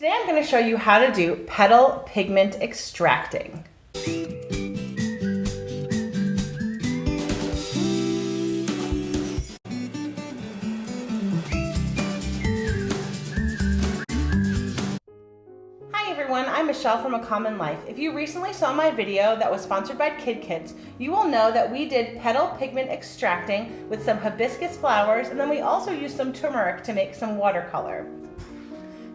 Today I'm going to show you how to do petal pigment extracting. Hi everyone, I'm Michelle from ACOMMONLIFE. If you recently saw my video that was sponsored by Kiddos, you will know that we did petal pigment extracting with some hibiscus flowers, and then we also used some turmeric to make some watercolor.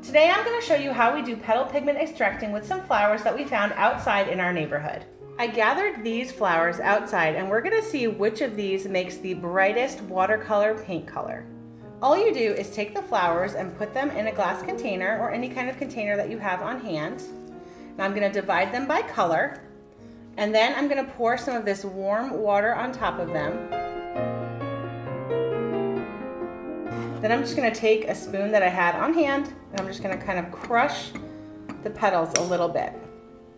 Today I'm going to show you how we do petal pigment extracting with some flowers that we found outside in our neighborhood. I gathered these flowers outside and we're going to see which of these makes the brightest watercolor paint color. All you do is take the flowers and put them in a glass container or any kind of container that you have on hand. Now I'm going to divide them by color, and then I'm going to pour some of this warm water on top of them. Then I'm just going to take a spoon that I had on hand, and I'm just going to kind of crush the petals a little bit.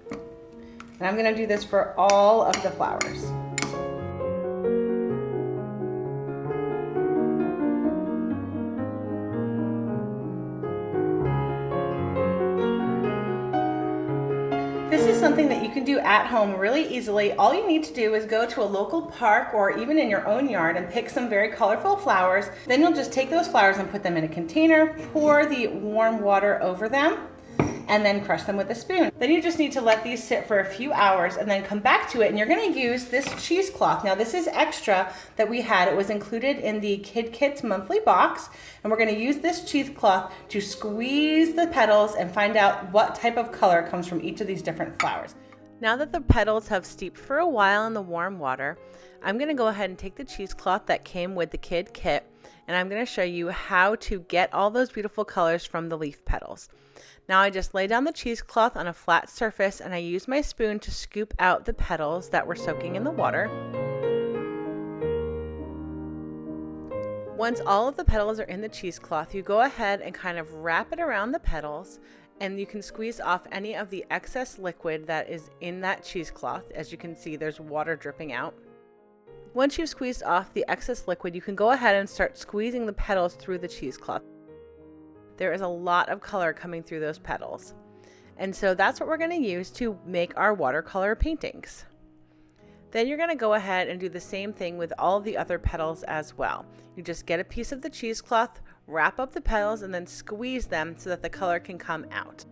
And I'm going to do this for all of the flowers. This is something that you can do at home really easily. All you need to do is go to a local park or even in your own yard and pick some very colorful flowers. Then you'll just take those flowers and put them in a container, pour the warm water over them, and then crush them with a spoon. Then you just need to let these sit for a few hours and then come back to it, and you're going to use this cheesecloth. Now this is extra that we had. It was included in the Kid Kits monthly box, and we're going to use this cheesecloth to squeeze the petals and find out what type of color comes from each of these different flowers. Now that the petals have steeped for a while in the warm water, I'm going to go ahead and take the cheesecloth that came with the Kid Kit, and I'm going to show you how to get all those beautiful colors from the leaf petals. Now I just lay down the cheesecloth on a flat surface, and I use my spoon to scoop out the petals that were soaking in the water. Once all of the petals are in the cheesecloth, you go ahead and kind of wrap it around the petals, and you can squeeze off any of the excess liquid that is in that cheesecloth. As you can see, there's water dripping out. Once you've squeezed off the excess liquid, you can go ahead and start squeezing the petals through the cheesecloth. There is a lot of color coming through those petals. And so that's what we're going to use to make our watercolor paintings. Then you're going to go ahead and do the same thing with all of the other petals as well. You just get a piece of the cheesecloth, wrap up the petals, and then squeeze them so that the color can come out.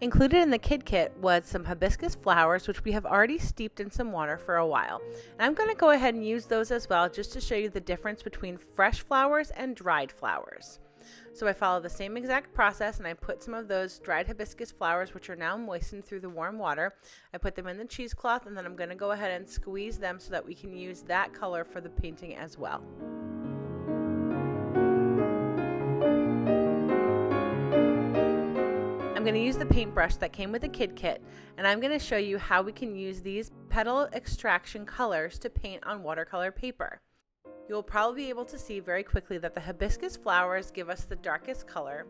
Included in the Kid Kit was some hibiscus flowers, which we have already steeped in some water for a while. And I'm going to go ahead and use those as well, just to show you the difference between fresh flowers and dried flowers. So I follow the same exact process, and I put some of those dried hibiscus flowers, which are now moistened through the warm water. I put them in the cheesecloth, and then I'm going to go ahead and squeeze them so that we can use that color for the painting as well. I'm going to use the paintbrush that came with the Kid Kit, and I'm going to show you how we can use these petal extraction colors to paint on watercolor paper. You'll probably be able to see very quickly that the hibiscus flowers give us the darkest color,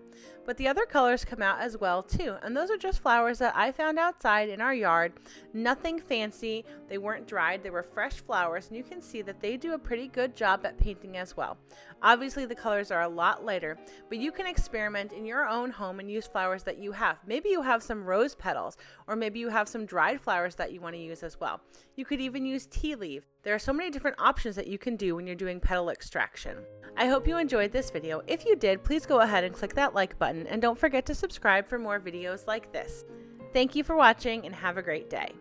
but the other colors come out as well too. And those are just flowers that I found outside in our yard. Nothing fancy. They weren't dried. They were fresh flowers, and you can see that they do a pretty good job at painting as well. Obviously the colors are a lot lighter, but you can experiment in your own home and use flowers that you have. Maybe you have some rose petals, or maybe you have some dried flowers that you want to use as well. You could even use tea leaf. There are so many different options that you can do when you're doing petal extraction. I hope you enjoyed this video. If you did, please go ahead and click that like button, and don't forget to subscribe for more videos like this. Thank you for watching, and have a great day.